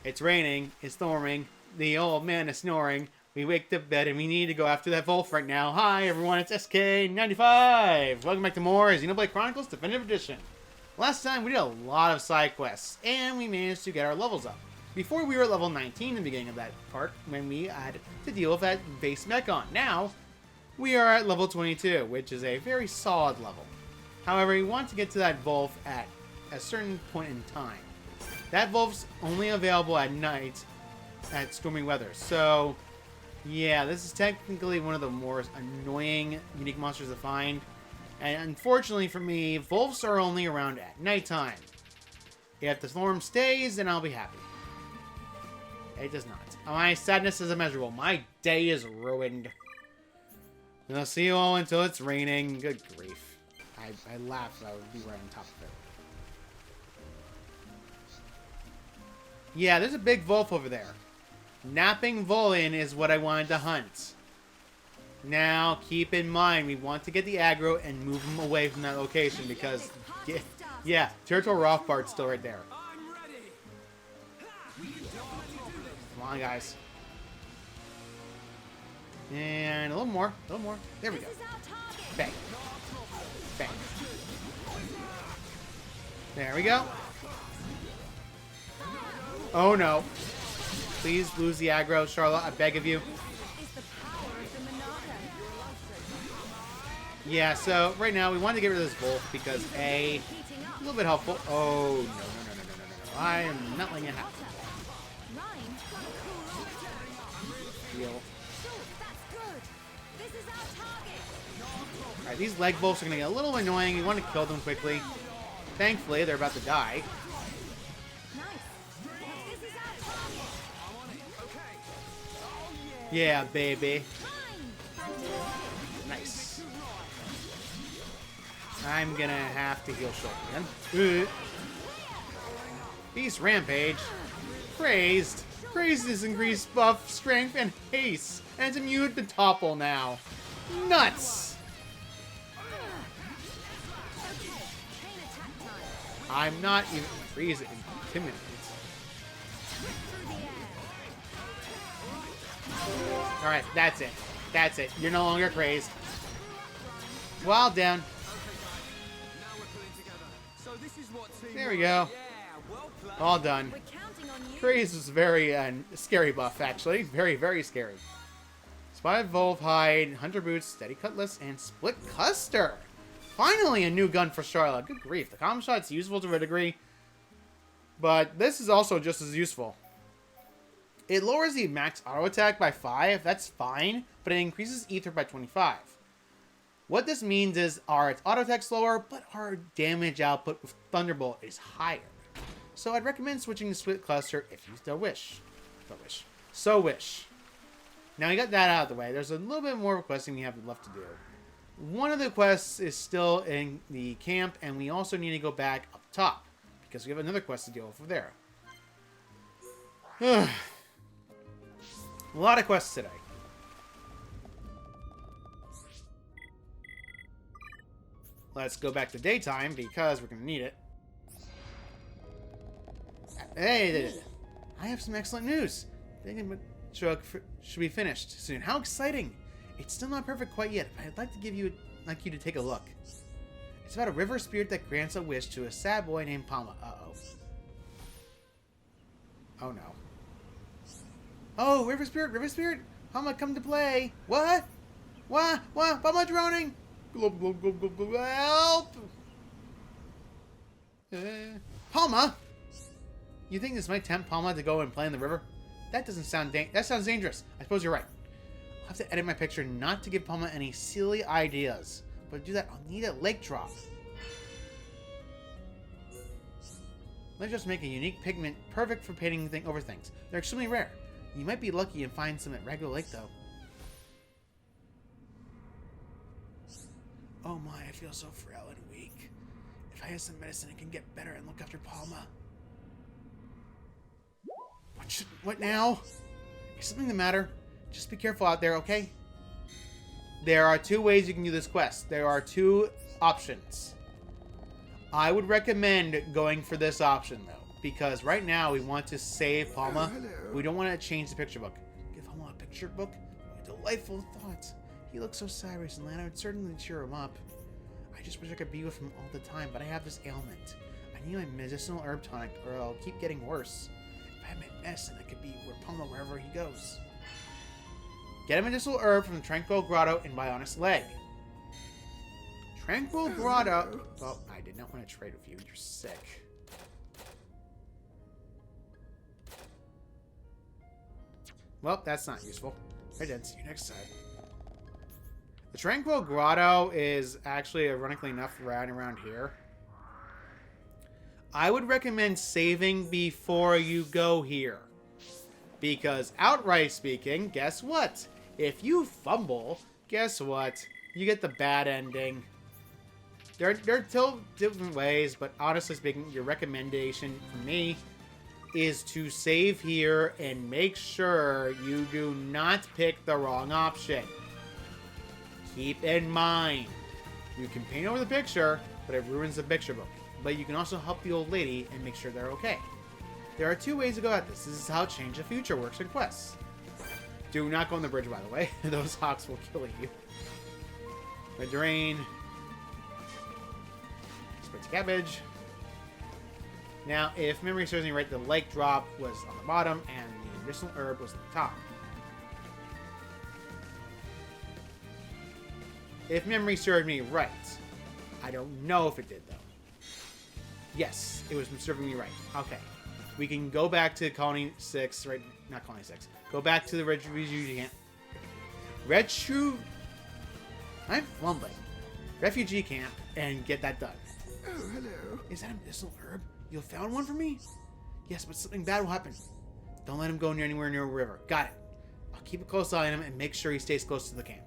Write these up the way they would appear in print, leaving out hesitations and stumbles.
It's raining. It's storming. The old man is snoring. We wake to bed and we need to go after that wolf right now. Hi everyone, it's SK95. Welcome back to more Xenoblade Chronicles Definitive Edition. Last time we did a lot of side quests and we managed to get our levels up. Before we were at level 19 in the beginning of that part when we had to deal with that base Mechon. Now we are at level 22, which is a very solid level. However, we want to get to that wolf at a certain point in time. That wolf's only available at night at stormy weather. So yeah, this is technically one of the more annoying unique monsters to find. And unfortunately for me, wolves are only around at nighttime. If the storm stays, then I'll be happy. It does not. My sadness is immeasurable. My day is ruined. And I'll see you all until it's raining. Good grief. I laughed that I would be right on top of it. Yeah, there's a big wolf over there. Napping Volin is what I wanted to hunt. Now, keep in mind, we want to get the aggro and move him away from that location because, yeah, Turtle Rothbard's still right there. Come on, guys. And a little more, a little more. There we go. Bang. Bang. There we go. Oh, no. Please lose the aggro, Charlotte. I beg of you. Yeah, so right now we want to get rid of this wolf because a little bit helpful. Oh, no. I am not letting it happen. Heal. Alright, these leg wolves are going to get a little annoying. We want to kill them quickly. Thankfully, they're about to die. Yeah, baby. Nice. I'm gonna have to heal Shoulder again. Beast Rampage. Praised. Praised is increased buff, strength, and haste. And it's immune to topple now. Nuts! I'm not even freeze intimidated. Alright, that's it. That's it. You're no longer crazed. Well down. There we go. All done. Craze was very scary buff, actually. Very, very scary. Spotted Wolf Hide, Hunter Boots, Steady Cutlass, and Split Custer. Finally a new gun for Charlotte. Good grief. The common shot's useful to a degree, but this is also just as useful. It lowers the max auto attack by 5, that's fine, but it increases ether by 25. What this means is our auto attack slower, but our damage output with Thunderbolt is higher. So I'd recommend switching to Split Cluster if you still wish. So wish. Now you got that out of the way. There's a little bit more questing we have left to do. One of the quests is still in the camp, and we also need to go back up top, because we have another quest to deal with over there. A lot of quests today. Let's go back to daytime because we're going to need it. Hey, I have some excellent news. The truck should be finished soon. How exciting! It's still not perfect quite yet, but I'd like you to take a look. It's about a river spirit that grants a wish to a sad boy named Pama. Uh-oh. Oh no. Oh, River Spirit! Pama, come to play! What? What? Pama drowning! Help! Pama? You think this might tempt Pama to go and play in the river? That doesn't sound that sounds dangerous. I suppose you're right. I'll have to edit my picture not to give Pama any silly ideas. But to do that, I'll need a lake drop. Let's just make a unique pigment perfect for painting over things. They're extremely rare. You might be lucky and find some at Regular Lake, though. Oh my, I feel so frail and weak. If I have some medicine, I can get better and look after Palma. What now? Is something the matter? Just be careful out there, okay? There are two ways you can do this quest. There are two options. I would recommend going for this option, though, because right now we want to save Pama. We don't want to change the picture book. Give Pama a picture book with delightful thoughts. He looks so sad recently, and I would certainly cheer him up. I just wish I could be with him all the time, but I have this ailment. I need my medicinal herb tonic, or I'll keep getting worse. If I had my medicine, I could be with Pama wherever he goes. Get a medicinal herb from the Tranquil Grotto in Bionics Leg. Tranquil Grotto. Oh, I did not want to trade with you. You're sick. Well, that's not useful. I did. See you next time. The Tranquil Grotto is actually, ironically enough, right around here. I would recommend saving before you go here. Because, outright speaking, guess what? If you fumble, guess what? You get the bad ending. There are still different ways, but honestly speaking, your recommendation for me is to save here and make sure you do not pick the wrong option. Keep in mind, you can paint over the picture, but it ruins the picture book. But you can also help the old lady and make sure they're okay. There are two ways to go at this. This is how Change the Future works in quests. Do not go on the bridge, by the way. Those hawks will kill you. The drain. Spritz cabbage. Now, if memory serves me right, the lake drop was on the bottom and the medicinal herb was at the top. If memory served me right. I don't know if it did, though. Yes, it was serving me right. Okay. We can go back to Colony 6, right? Not Colony 6. Go back to the refugee camp. I'm fumbling. Refugee camp and get that done. Oh, hello. Is that a medicinal herb? You found one for me? Yes, but something bad will happen. Don't let him go anywhere near a river. Got it. I'll keep a close eye on him and make sure he stays close to the camp.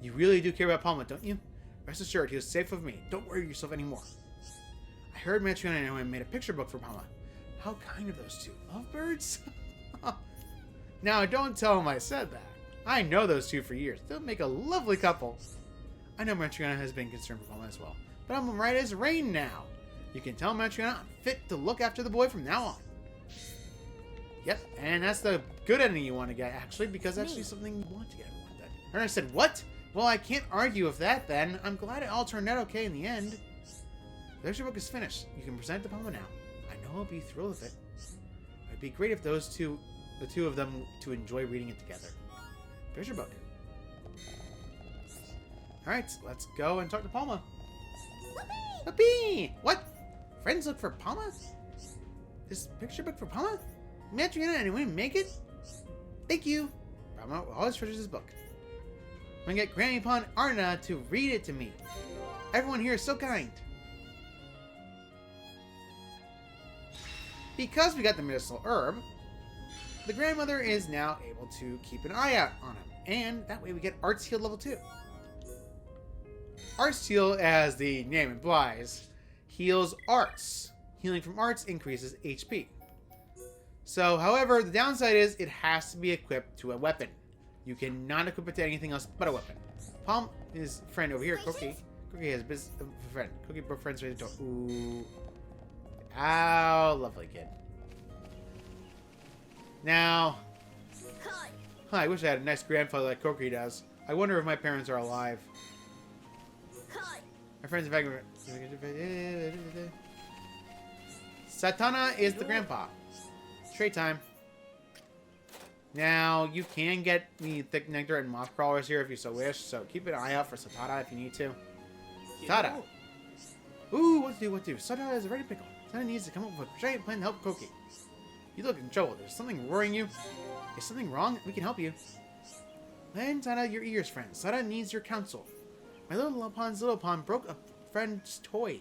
You really do care about Pama, don't you? Rest assured, he was safe with me. Don't worry yourself anymore. I heard Metrion and I made a picture book for Pama. How kind of those two. Lovebirds? Now, don't tell him I said that. I know those two for years. They'll make a lovely couple. I know Metrion has been concerned for Pama as well. But I'm right as rain now. You can tell Metrion I'm fit to look after the boy from now on. Yep, and that's the good ending you want to get, actually, because that's actually something you want to get everyone done. And I said, what? Well, I can't argue with that, then. I'm glad it all turned out okay in the end. The picture book is finished. You can present it to Pama now. I know he'll be thrilled with it. It'd be great if the two of them, to enjoy reading it together. Picture book. Alright, let's go and talk to Pama. Whoopee! What? Friends look for Pama? This picture book for Pama? Metrion, anyone make it? Thank you. Pama always treasures this book. I'm gonna get Grandpa Arna to read it to me. Everyone here is so kind. Because we got the medicinal herb, the grandmother is now able to keep an eye out on him. And that way we get Arts Heal level 2. Arts Heal, as the name implies, heals arts. Healing from arts increases HP. So, however, the downside is it has to be equipped to a weapon. You cannot equip it to anything else but a weapon. Palm, his friend over here, Cookie. Cookie has a friend. Cookie broke friends ready to talk. Ooh. Ow, lovely kid. Now, I wish I had a nice grandfather like Cookie does. I wonder if my parents are alive. My friends are vagrant. Satana is the grandpa. Trade time. Now, you can get the thick nectar and moth crawlers here if you so wish, so keep an eye out for Satana if you need to. Satana. Ooh, what to do? Satana is a ready pickle. Satana needs to come up with a giant plan to help Cookie. You look in trouble. There's something worrying you. Is something wrong? We can help you. Lend Satana your ears, friend. Satana needs your counsel. My little Nopon broke a friend's toy.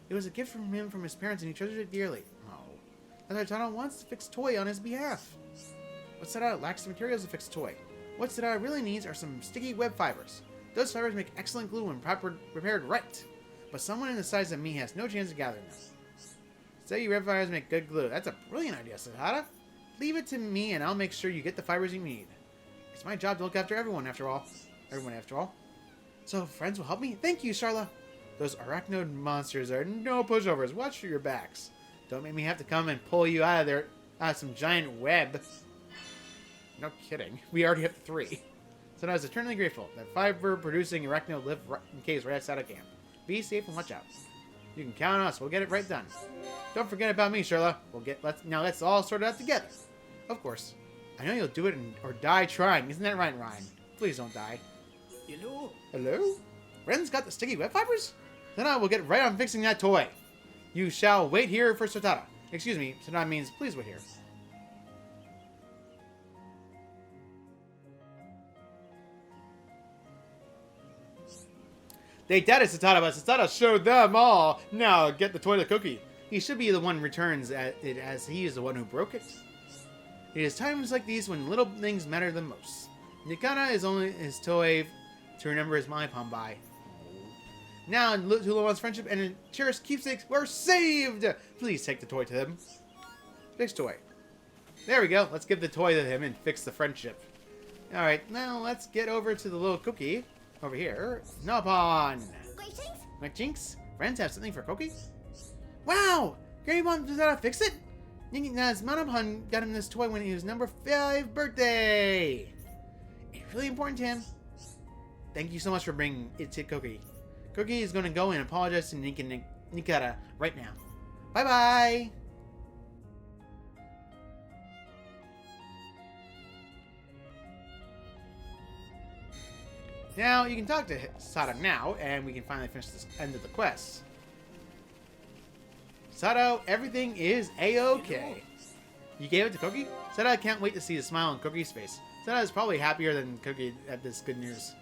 It was a gift from him from his parents, and he treasured it dearly. Oh. That's why Satana wants to fix toy on his behalf. But Satana lacks the materials to fix a toy. What Satana really needs are some sticky web fibers. Those fibers make excellent glue when prepared right. But someone in the size of me has no chance of gathering them. Say web fibers make good glue. That's a brilliant idea, Satana. Leave it to me and I'll make sure you get the fibers you need. It's my job to look after everyone after all. So friends will help me? Thank you, Charla. Those arachnid monsters are no pushovers. Watch for your backs. Don't make me have to come and pull you out of there, out of some giant web. No kidding. We already have 3. So I was eternally grateful that fiber-producing arachno live in caves right outside of camp. Be safe and watch out. You can count on us. We'll get it right done. Don't forget about me, Sherla. Let's all sort it out together. Of course. I know you'll do it or die trying. Isn't that right, Ryan? Please don't die. Hello? Hello? Ren's got the sticky web fibers? Then I will get right on fixing that toy. You shall wait here for Sotada. Excuse me, Sotada means please wait here. They doubted Sotada, but Sotada showed them all. Now get the toy to Cookie. He should be the one who returns it as he is the one who broke it. It is times like these when little things matter the most. Nikana is only his toy to remember his Nopon by. Now, Tulawan's friendship and cherished keepsakes were saved! Please take the toy to him. Fix toy. There we go. Let's give the toy to him and fix the friendship. Alright, now let's get over to the little Cookie. Over here. Nopon! Greetings? McJinx? Friends have something for Cookie? Wow! Gary Mom does that fix it? Naz Manapon got him this toy when he was number 5 birthday! It's really important to him. Thank you so much for bringing it to Cookie. Cookie is going to go and apologize to Nikata right now. Bye-bye! Now, you can talk to Sato now, and we can finally finish this end of the quest. Sato, everything is A-okay. You gave it to Cookie? Sato can't wait to see the smile on Cookie's face. Sato is probably happier than Cookie at this good news.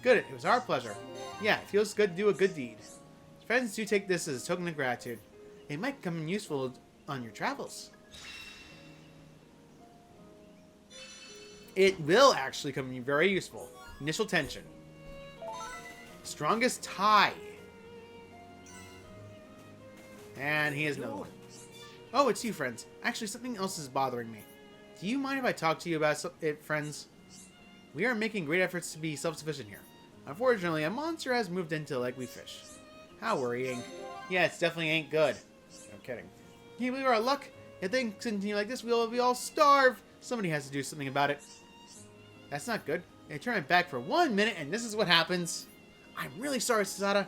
Good, it was our pleasure. Yeah, it feels good to do a good deed. Friends do take this as a token of gratitude. It might come in useful on your travels. It will actually come in very useful. Initial tension. Strongest tie. And he has another one. Oh, it's you, friends. Actually, something else is bothering me. Do you mind if I talk to you about it, friends? We are making great efforts to be self-sufficient here. Unfortunately, a monster has moved into like we fish. How worrying. Yeah, it's definitely ain't good. No kidding. Can you believe our luck? If things continue like this, we'll all starve. Somebody has to do something about it. That's not good. I turn it back for 1 minute, and this is what happens. I'm really sorry, Sasada.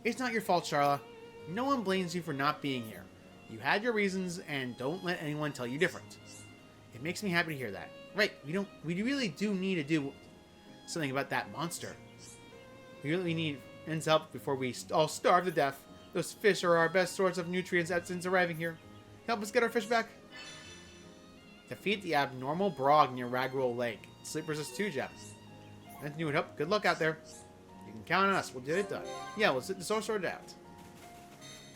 It's not your fault, Charla. No one blames you for not being here. You had your reasons, and don't let anyone tell you different. It makes me happy to hear that. Right, we really do need to do something about that monster. We really need Ren's help before we all starve to death. Those fish are our best source of nutrients since arriving here. Help us get our fish back. Defeat the abnormal Brog near Ragwell Lake. Sleep resist 2 gems. Anything you would help. Good luck out there. You can count on us. We'll get it done. Yeah, we'll sit this all sorted out.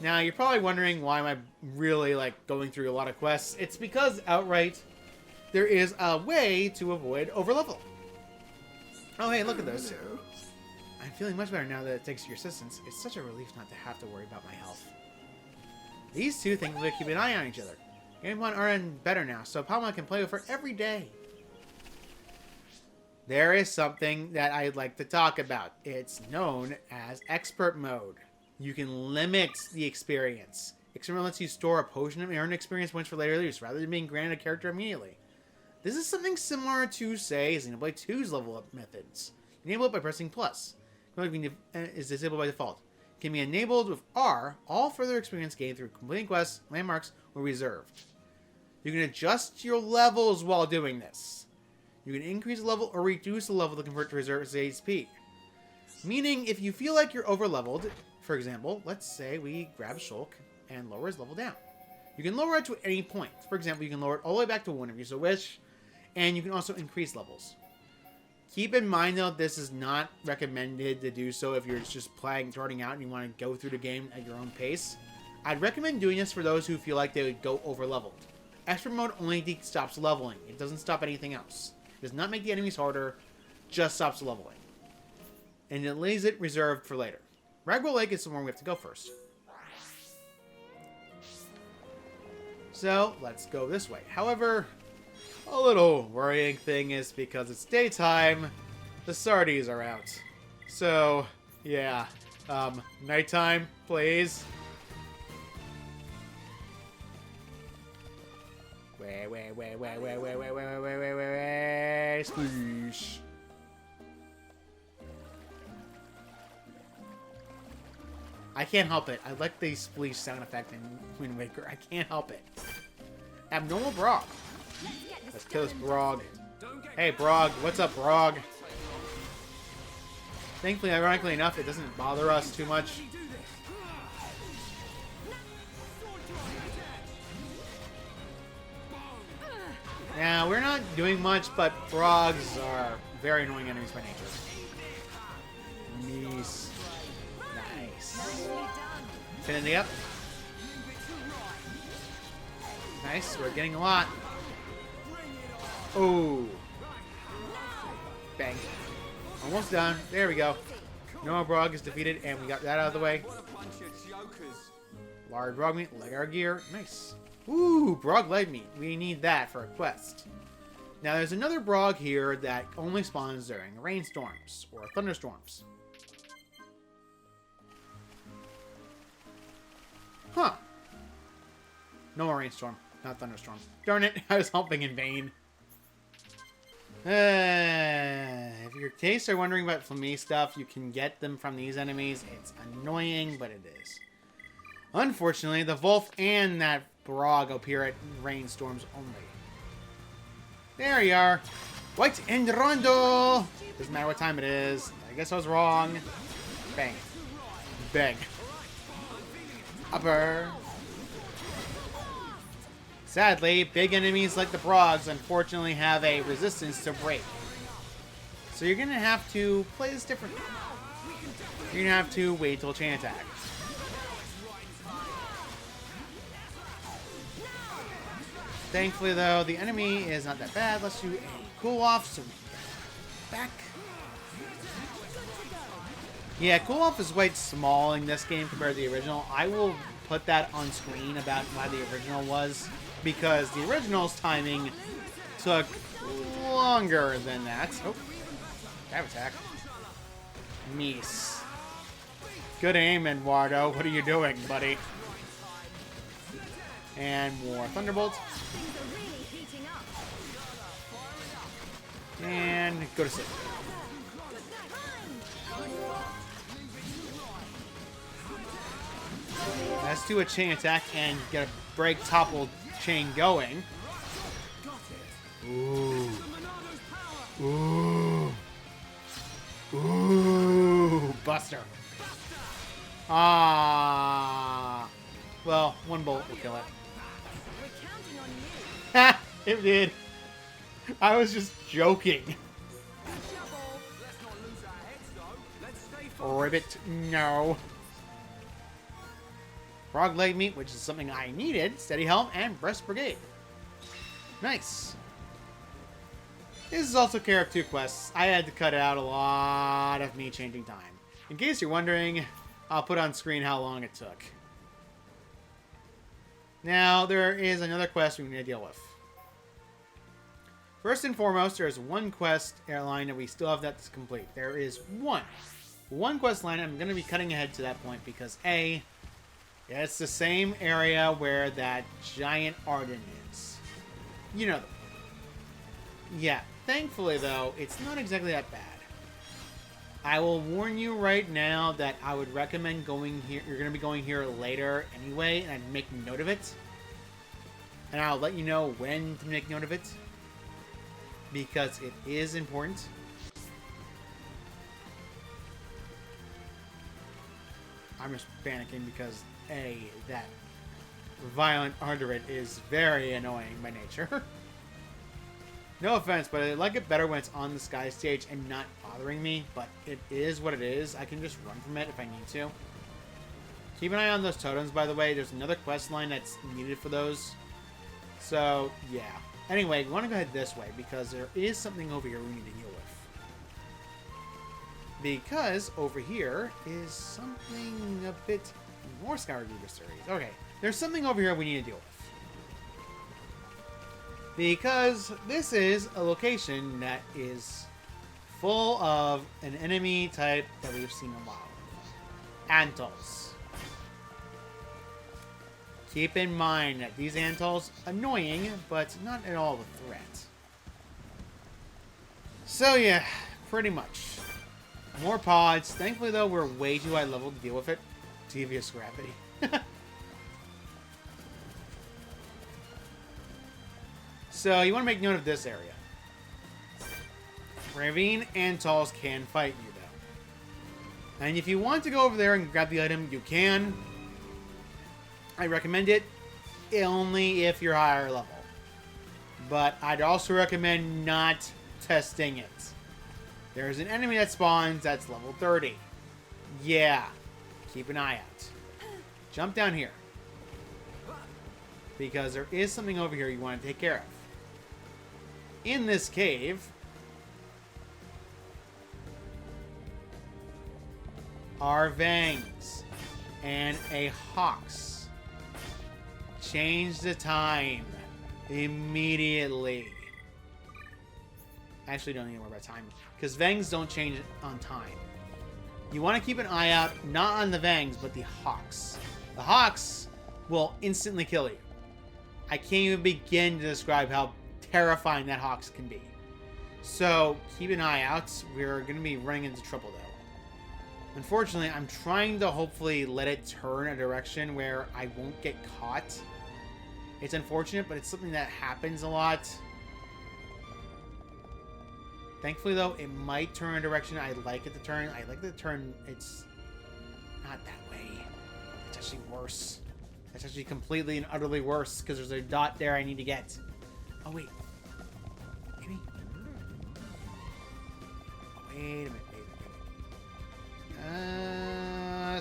Now, you're probably wondering why am I really, going through a lot of quests. It's because, outright, there is a way to avoid overlevel. Oh, hey, look at those. I'm feeling much better now that thanks to your assistance. It's such a relief not to have to worry about my health. These two things will keep an eye on each other. Gamepon are in better now, so Pama can play with her every day. There is something that I'd like to talk about. It's known as Expert Mode. You can limit the experience. Expert Mode lets you store a potion and earn experience points for later use, rather than being granted a character immediately. This is something similar to, say, Xenoblade 2's level up methods. Enable it by pressing plus. Is disabled by default. Can be enabled with R. All further experience gained through completing quests, landmarks, or reserved. You can adjust your levels while doing this. You can increase the level or reduce the level to convert to reserve HP. Meaning, if you feel like you're overleveled, for example, let's say we grab Shulk and lower his level down. You can lower it to any point. For example, you can lower it all the way back to 1 if you so wish, and you can also increase levels. Keep in mind, though, this is not recommended to do so if you're just starting out and you want to go through the game at your own pace. I'd recommend doing this for those who feel like they would go over-leveled. Expert Mode only stops leveling. It doesn't stop anything else. It does not make the enemies harder, just stops leveling. And it leaves it reserved for later. Ragwell Lake is somewhere we have to go first. So, let's go this way. However, a little worrying thing is because it's daytime, the Sardies are out. So, yeah. Nighttime, please. Way. Sploosh. I can't help it. I like the sploosh sound effect in Wind Waker. I can't help it. Abnormal Brog. Let's kill this Brog. Hey, Brog. What's up, Brog? Thankfully, ironically enough, it doesn't bother us too much. Now, we're not doing much, but Frogs are very annoying enemies by nature. Nice. Finishing up. Nice, we're getting a lot. Oh. Bang. Almost done. There we go. Noah Brog is defeated, and we got that out of the way. Large Brog meat, leg our gear. Nice. Ooh, Brog leg meat. We need that for a quest. Now, there's another Brog here that only spawns during rainstorms or thunderstorms. Huh. No more rainstorm, not thunderstorm. Darn it, I was hoping in vain. If your case are wondering about Flammy stuff, you can get them from these enemies. It's annoying, but it is. Unfortunately, the Wolf and that Brog appear at rainstorms only. There you are. White and Rondo! Doesn't matter what time it is. I guess I was wrong. Bang. Bang. Upper. Sadly, big enemies like the Brogs unfortunately have a resistance to break. So you're going to have to play this differently. You're going to have to wait till chain attack. Thankfully, though, the enemy is not that bad. Let's do a cool off so we can get back. Yeah, cool off is quite small in this game compared to the original. I will put that on screen about why the original was, because the original's timing took longer than that. Oh, grab attack. Mies. Good aim, Eduardo. What are you doing, buddy? And more Thunderbolt. And go to sleep. Let's do a chain attack and get a break topple chain going. Ooh. Ooh. Ooh. Buster. Ah. Well, one bullet will kill it. Ha! It did. I was just joking. Ribbit. No. Frog leg meat, which is something I needed. Steady helm and breast brigade. Nice. This is also care of 2 quests. I had to cut out a lot of me changing time. In case you're wondering, I'll put on screen how long it took. Now, there is another quest we need to deal with. First and foremost, there is one quest line that we still have that to complete. There is one quest line. I'm going to be cutting ahead to that point because A, it's the same area where that giant Arden is. You know. Yeah. Thankfully, though, it's not exactly that bad. I will warn you right now that I would recommend going here. You're going to be going here later anyway, and I'd make note of it. And I'll let you know when to make note of it, because it is important. I'm just panicking because, A, that violent Ardorit is very annoying by nature. No offense, but I like it better when it's on the sky stage and not bothering me, but it is what it is. I can just run from it if I need to. Keep an eye on those totems, by the way. There's another quest line that's needed for those. So, yeah. Anyway, we want to go ahead this way, because there is something over here we need to deal with. Because over here is something a bit more Scour Reaver series. Okay, there's something over here we need to deal with. Because this is a location that is full of an enemy type that we've seen a lot of. Antals. Keep in mind that these Antals, annoying, but not at all a threat. So yeah, pretty much. More pods. Thankfully though, we're way too high level to deal with it. Devious gravity. So you want to make note of this area. Ravine Antals can fight you though. And if you want to go over there and grab the item, you can. I recommend it only if you're higher level. But I'd also recommend not testing it. There's an enemy that spawns that's level 30. Yeah. Keep an eye out. Jump down here. Because there is something over here you want to take care of. In this cave are Vangs and a Hawks. Change the time immediately. Actually, don't need to worry about time because Vangs don't change on time. You want to keep an eye out not on the Vangs but the Hawks. The Hawks will instantly kill you. I can't even begin to describe how terrifying that Hawks can be. So keep an eye out. We're going to be running into trouble though. Unfortunately, I'm trying to hopefully let it turn a direction where I won't get caught. It's unfortunate, but it's something that happens a lot. Thankfully though, it might turn a direction I like it to turn. I like the turn. It's not that way. It's actually worse. It's actually completely and utterly worse because there's a dot there I need to get. Oh wait. Maybe. Oh, wait a minute.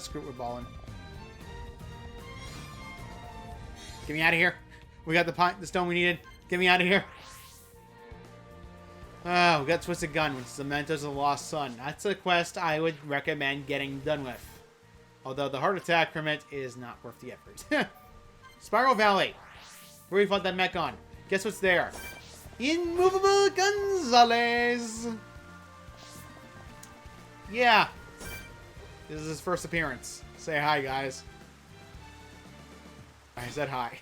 Screw it, we're balling. Get me out of here. We got the stone we needed. Get me out of here. We got Twisted Gun, which is the Mementos of the Lost Sun. That's a quest I would recommend getting done with. Although the heart attack from it is not worth the effort. Spiral Valley. Where we fought that mech on. Guess what's there? Immovable Gonzalez. Yeah. This is his first appearance. Say hi, guys. I said hi.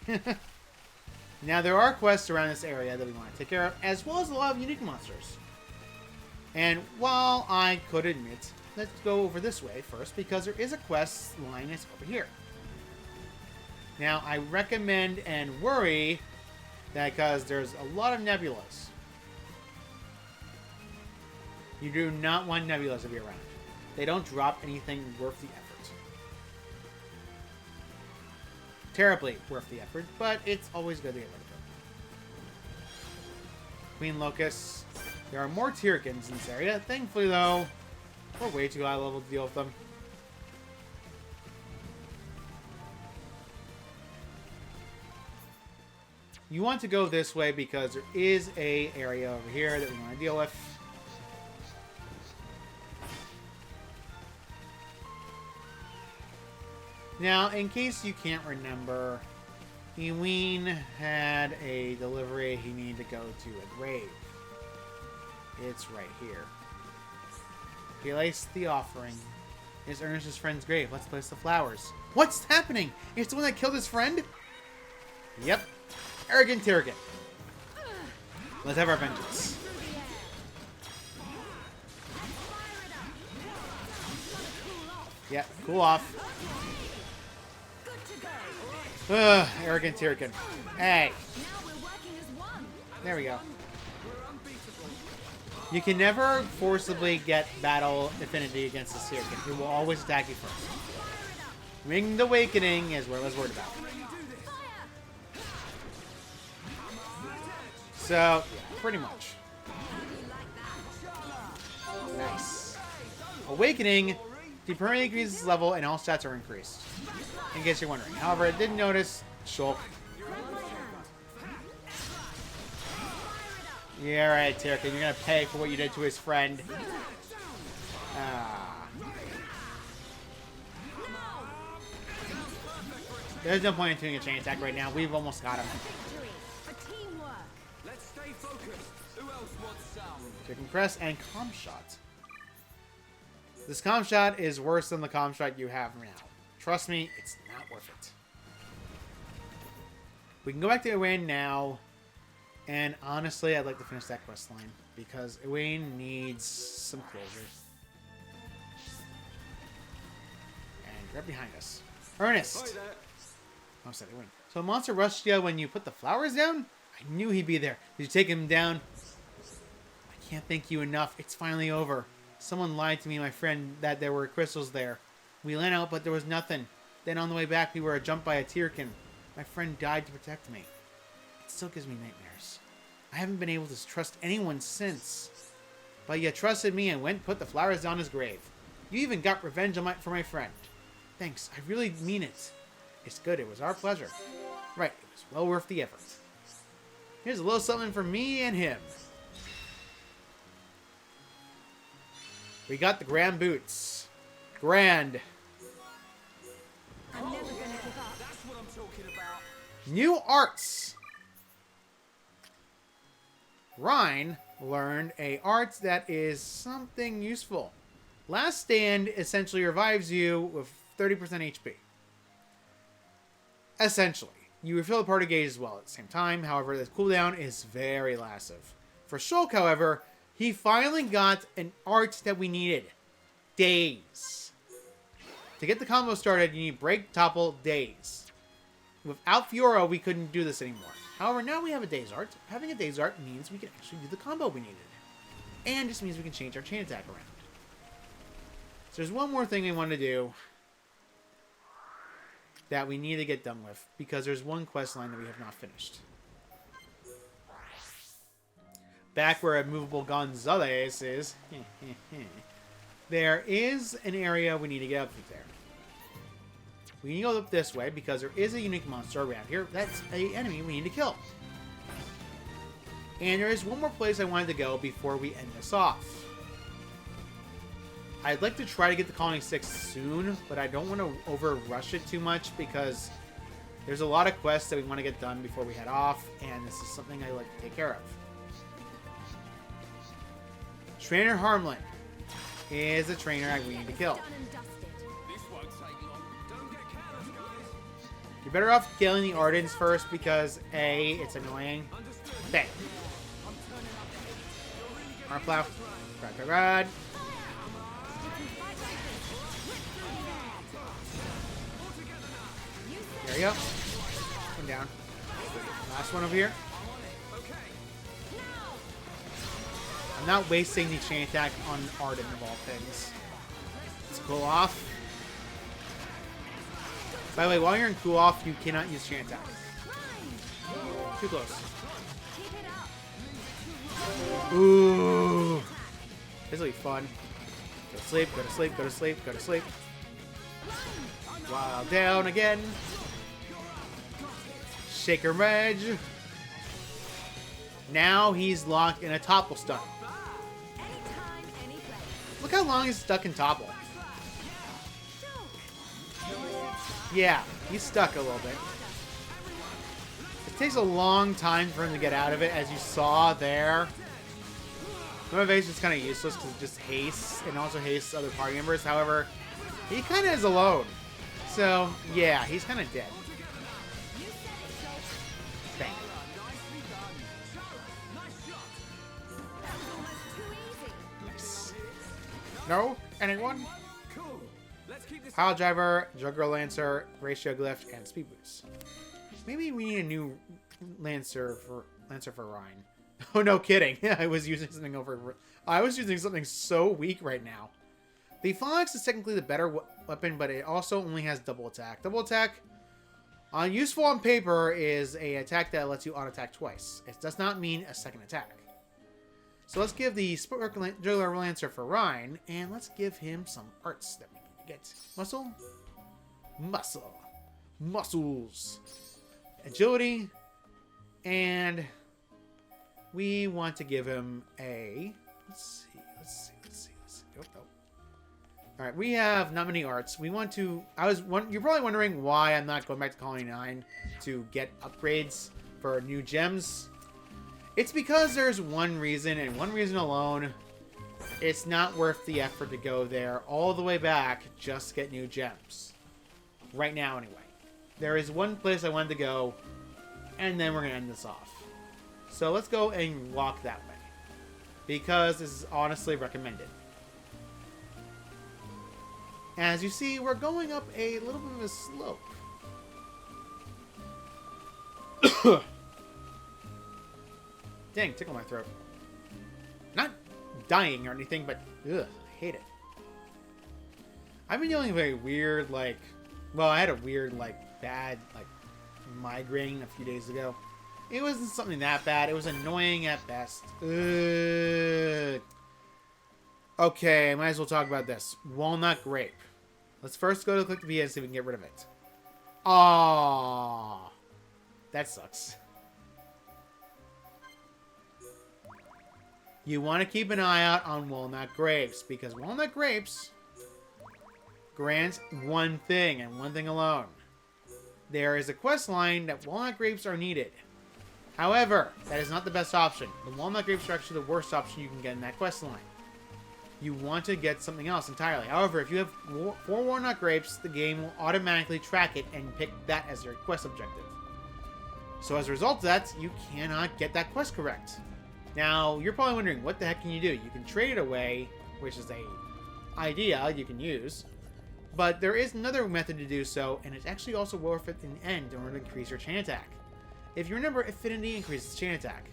Now, there are quests around this area that we want to take care of, as well as a lot of unique monsters. And while I could admit, let's go over this way first, because there is a quest line that's over here. Now, I recommend and worry that because there's a lot of nebulas. You do not want nebulas to be around. They don't drop anything worth the effort. Terribly worth the effort, but it's always good to get rid of them. Queen Locusts. There are more Tyrkans in this area. Thankfully, though, we're way too high level to deal with them. You want to go this way because there is a area over here that we want to deal with. Now, in case you can't remember, Eween had a delivery he needed to go to a grave. It's right here. Place the offering. It's Ernest's friend's grave. Let's place the flowers. What's happening? It's the one that killed his friend? Yep. Arrogant Tyrkan. Let's have our vengeance. Yeah, cool off. Arrogant Tyrkan. Hey. There we go. You can never forcibly get battle affinity against the Tyrkan. He will always attack you first. Winged Awakening is what I was worried about. So, yeah, pretty much. Nice. Awakening permanently increases level and all stats are increased. In case you're wondering. However, I didn't notice Shulk. Yeah, right, Tyrkan. You're gonna pay for what you did to his friend. There's no point in doing a chain attack right now. We've almost got him. Chicken Crest and Calm Shot. This Calm Shot is worse than the Calm Shot you have now. Trust me, it's not worth it. We can go back to Iwane now. And honestly, I'd like to finish that quest line. Because Iwane needs some closure. And right behind us. Ernest! Oh, sorry, Iwane. So a monster rushed you when you put the flowers down? I knew he'd be there. Did you take him down? I can't thank you enough. It's finally over. Someone lied to me and my friend that there were crystals there. We went out, but there was nothing. Then on the way back, we were jumped by a tyrkin. My friend died to protect me. It still gives me nightmares. I haven't been able to trust anyone since. But you trusted me and went and put the flowers on his grave. You even got revenge on for my friend. Thanks. I really mean it. It's good. It was our pleasure. Right. It was well worth the effort. Here's a little something for me and him. We got the grand boots. Grand. I'm never gonna give up. That's what I'm talking about. New arts. Rhine learned a art that is something useful. Last Stand essentially revives you with 30% HP. Essentially. You refill the party gauge as well at the same time. However, the cooldown is very lascive. For Shulk, however, he finally got an art that we needed. Daze. To get the combo started, you need Break, Topple, Daze. Without Fiora, we couldn't do this anymore. However, now we have a Daze art. Having a Daze art means we can actually do the combo we needed. And just means we can change our chain attack around. So there's one more thing we want to do that we need to get done with, because there's one quest line that we have not finished. Back where Immovable Gonzalez is, there is an area we need to get up there. We need to go up this way because there is a unique monster around here. That's an enemy we need to kill. And there is one more place I wanted to go before we end this off. I'd like to try to get the Colony 6 soon, but I don't want to over-rush it too much because there's a lot of quests that we want to get done before we head off, and this is something I like to take care of. Trainer Harmlin is a trainer we need to kill. This won't take long. Don't get careless, guys. You're better off killing the Ardens first because A, it's annoying. Understood. Bang. I'm turning up. Arm plow. Ride. There you go. One down. Last one over here. I'm not wasting the chain attack on Arden of all things. Let's cool off. By the way, while you're in cool off, you cannot use chain attack. Too close. Ooh. This will be fun. Go to sleep, go to sleep, go to sleep, go to sleep. While down again. Shaker Reg. Now he's locked in a topple stun. Look how long he's stuck in topple. Yeah, he's stuck a little bit. It takes a long time for him to get out of it, as you saw there. Motivation is kind of useless because it just hastes and also hastes other party members. However, he kind of is alone. So, yeah, he's kind of dead. Bang. Nice. No? Anyone? Cool. Let's keep this. Pile Driver, Juggler Lancer, Ratio Glyph, and Speed Boost. Maybe we need a new Lancer for Rhine. Oh, no kidding. I was using something so weak right now. The Phoenix is technically the better weapon, but it also only has double attack. Double attack, useful on paper, is an attack that lets you auto-attack twice. It does not mean a second attack. So let's give the Juggler Lancer for Rhine, and let's give him some arts that we need to get. Muscle. Muscle. Muscles. Agility. And we want to give him a... Let's see. Oh. Alright, we have not many arts. We want to... You're probably wondering why I'm not going back to Colony 9 to get upgrades for new gems. It's because there's one reason, and one reason alone. It's not worth the effort to go there all the way back just to get new gems. Right now, anyway. There is one place I wanted to go and then we're going to end this off. So let's go and walk that way, because this is honestly recommended. As you see, we're going up a little bit of a slope. Dang, tickle my throat. Not dying or anything, but ugh, I hate it. I've been dealing with a weird, like, well, I had a weird, like, bad, like, migraine a few days ago. It wasn't something that bad. It was annoying at best. Ugh. Okay, might as well talk about this. Walnut grape. Let's first go to click the VN and see if we can get rid of it. Aww. That sucks. You want to keep an eye out on walnut grapes, because walnut grapes grant one thing and one thing alone. There is a quest line that walnut grapes are needed. However, that is not the best option. The walnut grapes are actually the worst option you can get in that quest line. You want to get something else entirely. However, if you have 4 walnut grapes, the game will automatically track it and pick that as your quest objective. So as a result of that, you cannot get that quest correct. Now, you're probably wondering, what the heck can you do? You can trade it away, which is a idea you can use. But there is another method to do so, and it's actually also worth it in the end in order to increase your chain attack. If you remember, affinity increases chain attack.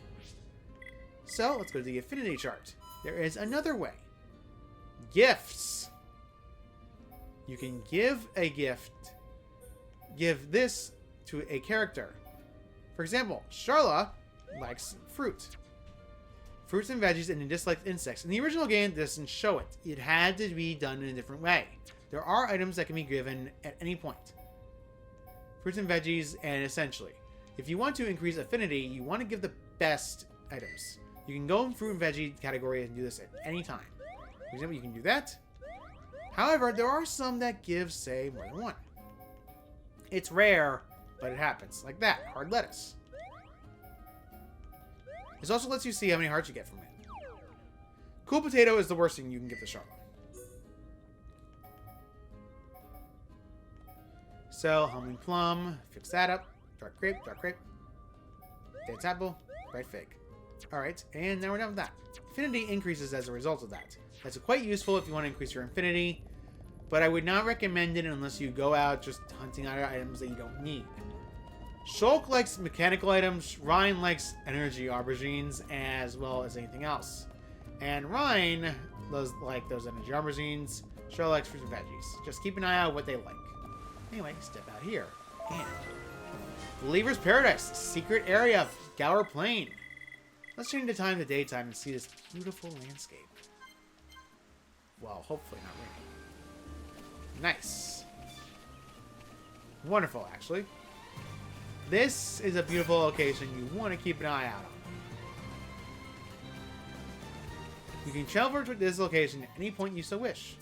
So, let's go to the affinity chart. There is another way. Gifts. You can give a gift. Give this to a character. For example, Charla likes fruit. Fruits and veggies, and dislikes insects. In the original game, this doesn't show it. It had to be done in a different way. There are items that can be given at any point. Fruits and veggies, and essentially. If you want to increase affinity, you want to give the best items. You can go in fruit and veggie category and do this at any time. For example, you can do that. However, there are some that give, say, more than one. It's rare, but it happens. Like that, hard lettuce. This also lets you see how many hearts you get from it. Cool potato is the worst thing you can give to Charlotte. So, humming plum, fix that up. Dark grape, date's apple, bright fig. Alright, and now we're done with that. Affinity increases as a result of that. That's quite useful if you want to increase your affinity, but I would not recommend it unless you go out just hunting other items that you don't need. Shulk likes mechanical items, Ryan likes energy aubergines, as well as anything else. And Ryan does like those energy aubergines, Charlotte likes fruits and veggies. Just keep an eye out what they like. Anyway, step out here. And Believer's Paradise, secret area of Gower Plain. Let's change the time to daytime and see this beautiful landscape. Well, hopefully not raining. Nice. Wonderful, actually. This is a beautiful location you want to keep an eye out on. You can travel to this location at any point you so wish.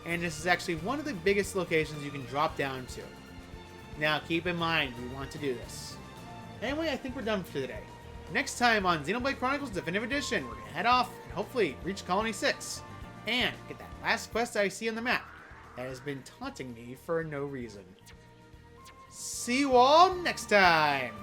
And this is actually one of the biggest locations you can drop down to. Now, keep in mind, we want to do this. Anyway, I think we're done for today. Next time on Xenoblade Chronicles Definitive Edition, we're going to head off and hopefully reach Colony 6. And get that last quest I see on the map that has been taunting me for no reason. See you all next time!